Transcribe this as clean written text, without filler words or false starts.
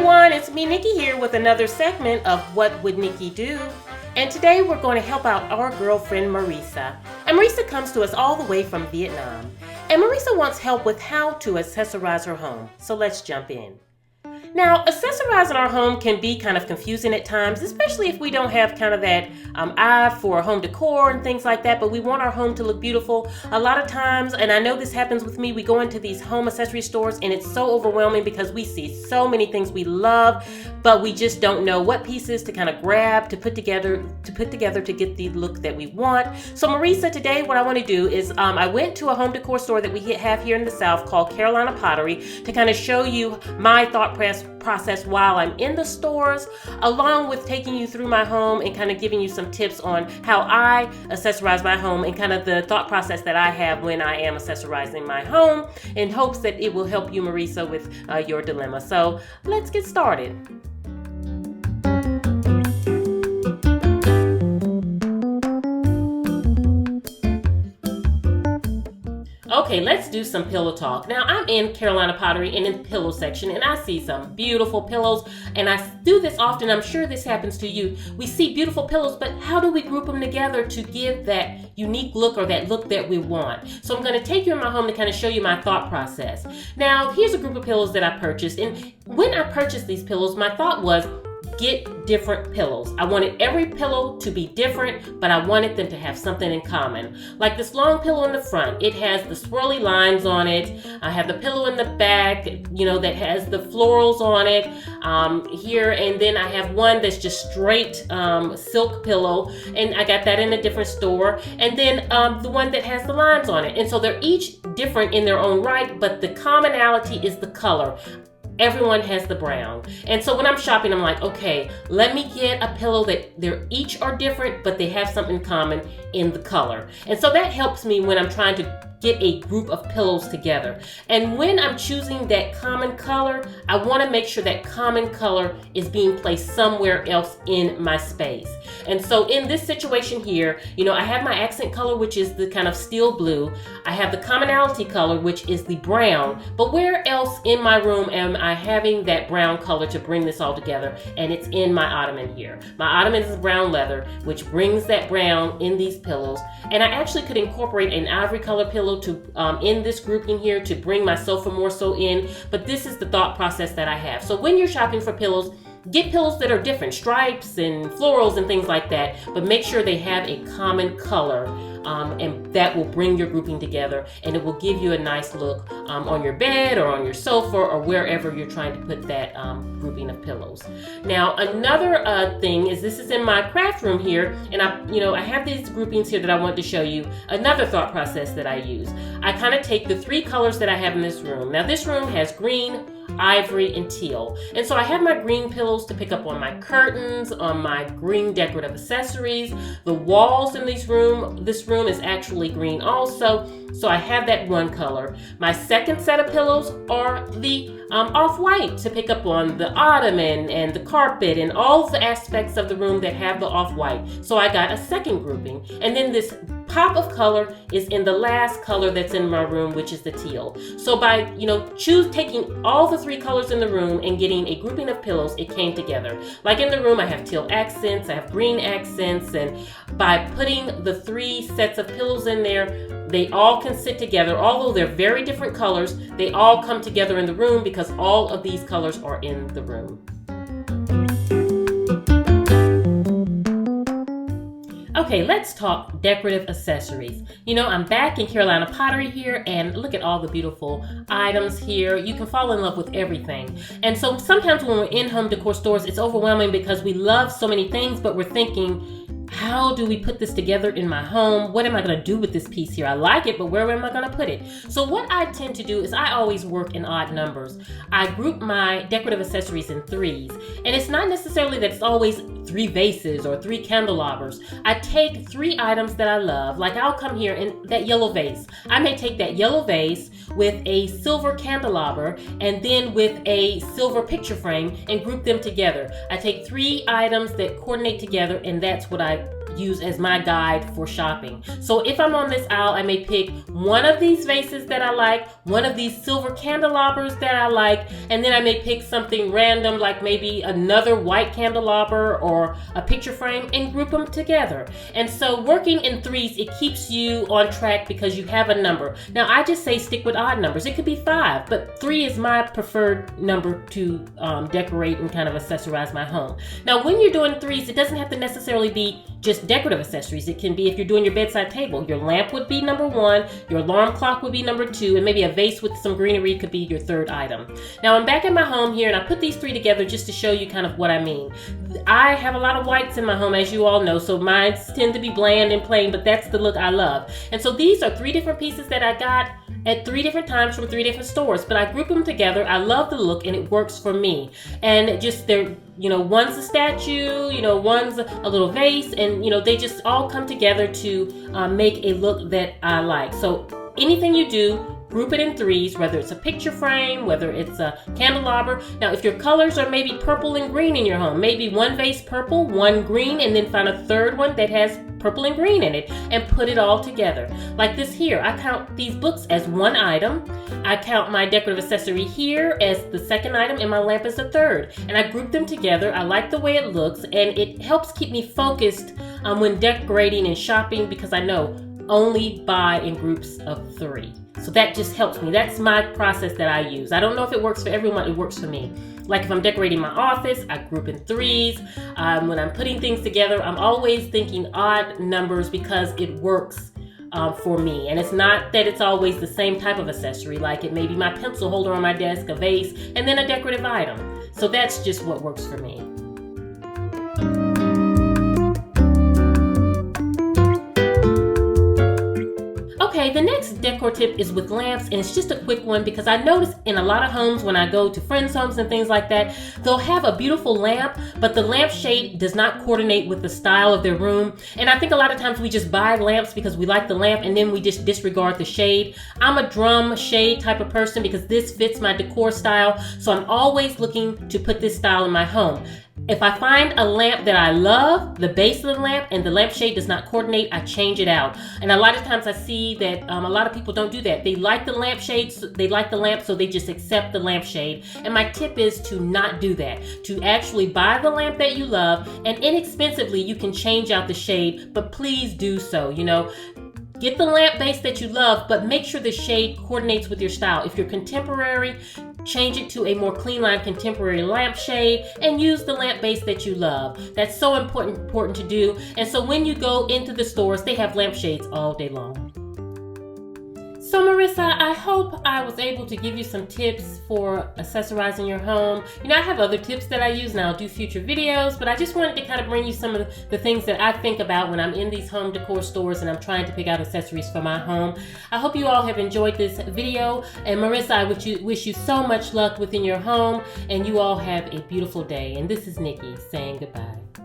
everyone, it's me, Nikki, here with another segment of What Would Nikki Do? And today we're going to help out our girlfriend Marisa. And Marisa comes to us all the way from Vietnam. And Marisa wants help with how to accessorize her home. So let's jump in. Now, accessorizing our home can be kind of confusing at times, especially if we don't have kind of that eye for home decor and things like that, but we want our home to look beautiful. A lot of times, and I know this happens with me, we go into these home accessory stores and it's so overwhelming because we see so many things we love, but we just don't know what pieces to kind of grab to put together to get the look that we want. So Marisa, today what I want to do is I went to a home decor store that we have here in the South called Carolina Pottery to kind of show you my thought process while I'm in the stores, along with taking you through my home and kind of giving you some tips on how I accessorize my home and kind of the thought process that I have when I am accessorizing my home, in hopes that it will help you, Marisa, with your dilemma. So let's get started. Okay, let's do some pillow talk. Now, I'm in Carolina Pottery and in the pillow section, and I see some beautiful pillows, and I do this often. I'm sure this happens to you. We see beautiful pillows, but how do we group them together to give that unique look or that look that we want? So I'm going to take you in my home to kind of show you my thought process. Now, here's a group of pillows that I purchased, and when I purchased these pillows, my thought was, get different pillows. I wanted every pillow to be different, but I wanted them to have something in common. Like this long pillow in the front, it has the swirly lines on it. I have the pillow in the back, that has the florals on it here. And then I have one that's just straight silk pillow, and I got that in a different store. And then the one that has the lines on it. And so they're each different in their own right, but the commonality is the color. Everyone has the brown. And so when I'm shopping, I'm like, okay, let me get a pillow that they're each are different, but they have something common in the color. And so that helps me when I'm trying to get a group of pillows together. And when I'm choosing that common color, I want to make sure that common color is being placed somewhere else in my space. And so in this situation here, I have my accent color, which is the kind of steel blue. I have the commonality color, which is the brown. But where else in my room am I having that brown color to bring this all together? And it's in my ottoman here. My ottoman is brown leather, which brings that brown in these pillows. And I actually could incorporate an ivory color pillow to in this grouping here to bring my sofa more so in, but this is the thought process that I have. So when you're shopping for pillows, get pillows that are different, stripes and florals and things like that, but make sure they have a common color, and that will bring your grouping together, and it will give you a nice look on your bed or on your sofa or wherever you're trying to put that grouping of pillows. Now, another thing is, this is in my craft room here, and I have these groupings here that I want to show you. Another thought process that I use. I kind of take the three colors that I have in this room. Now, this room has green, ivory, and teal. And so I have my green pillows to pick up on my curtains, on my green decorative accessories. The walls in this room is actually green also. So I have that one color. My second set of pillows are the off-white to pick up on the ottoman and the carpet and all the aspects of the room that have the off-white. So I got a second grouping. And then this pop of color is in the last color that's in my room, which is the teal. So by taking all the three colors in the room and getting a grouping of pillows, it came together. Like in the room, I have teal accents, I have green accents, and by putting the three sets of pillows in there, they all can sit together. Although they're very different colors, they all come together in the room because all of these colors are in the room. Okay, let's talk decorative accessories. I'm back in Carolina Pottery here, and look at all the beautiful items here. You can fall in love with everything. And so sometimes when we're in home decor stores, it's overwhelming because we love so many things, but we're thinking, how do we put this together in my home? What am I going to do with this piece here? I like it, but where am I going to put it? So what I tend to do is I always work in odd numbers. I group my decorative accessories in threes. And it's not necessarily that it's always 3 vases or 3 candelabras. I take 3 items that I love. Like I'll come here and that yellow vase. I may take that yellow vase with a silver candelabra and then with a silver picture frame and group them together. I take 3 items that coordinate together, and that's what I use as my guide for shopping. So if I'm on this aisle, I may pick one of these vases that I like, one of these silver candelabras that I like, and then I may pick something random like maybe another white candelabra or a picture frame and group them together. And so working in threes, it keeps you on track because you have a number. Now I just say stick with odd numbers. It could be 5, but 3 is my preferred number to decorate and kind of accessorize my home. Now when you're doing threes, it doesn't have to necessarily be just decorative accessories. It can be if you're doing your bedside table, your lamp would be number 1, your alarm clock would be number 2, and maybe a vase with some greenery could be your 3rd item. Now I'm back in my home here and I put these 3 together just to show you kind of what I mean. I have a lot of whites in my home, as you all know, so mine tend to be bland and plain, but that's the look I love. And so these are 3 different pieces that I got at 3 different times from 3 different stores, but I group them together. I love the look and it works for me. And just they're, one's a statue, one's a little vase, and they just all come together to make a look that I like. So anything you do, group it in threes, whether it's a picture frame, whether it's a candelabra. Now, if your colors are maybe purple and green in your home, maybe one vase purple, one green, and then find a 3rd one that has purple and green in it and put it all together. Like this here, I count these books as 1 item. I count my decorative accessory here as the 2nd item and my lamp as the 3rd. And I group them together. I like the way it looks and it helps keep me focused when decorating and shopping because I know only buy in groups of 3. So that just helps me. That's my process that I use. I don't know if it works for everyone. It works for me. Like if I'm decorating my office, I group in threes. When I'm putting things together, I'm always thinking odd numbers because it works for me. And it's not that it's always the same type of accessory. Like it may be my pencil holder on my desk, a vase, and then a decorative item. So that's just what works for me. Okay, the next decor tip is with lamps, and it's just a quick one because I notice in a lot of homes when I go to friends' homes and things like that, they'll have a beautiful lamp, but the lamp shade does not coordinate with the style of their room. And I think a lot of times we just buy lamps because we like the lamp and then we just disregard the shade. I'm a drum shade type of person because this fits my decor style, so I'm always looking to put this style in my home. If I find a lamp that I love, the base of the lamp and the lampshade does not coordinate, I change it out. And a lot of times I see that a lot of people don't do that. They like the lampshade, they like the lamp, so they just accept the lampshade. And my tip is to not do that. To actually buy the lamp that you love, and inexpensively you can change out the shade, but please do so, Get the lamp base that you love, but make sure the shade coordinates with your style. If you're contemporary, change it to a more clean line contemporary lamp shade and use the lamp base that you love. That's so important to do. And so when you go into the stores, they have lamp shades all day long. So Marissa, I hope I was able to give you some tips for accessorizing your home. I have other tips that I use and I'll do future videos, but I just wanted to kind of bring you some of the things that I think about when I'm in these home decor stores and I'm trying to pick out accessories for my home. I hope you all have enjoyed this video, and Marissa, I wish you so much luck within your home, and you all have a beautiful day. And this is Nikki saying goodbye.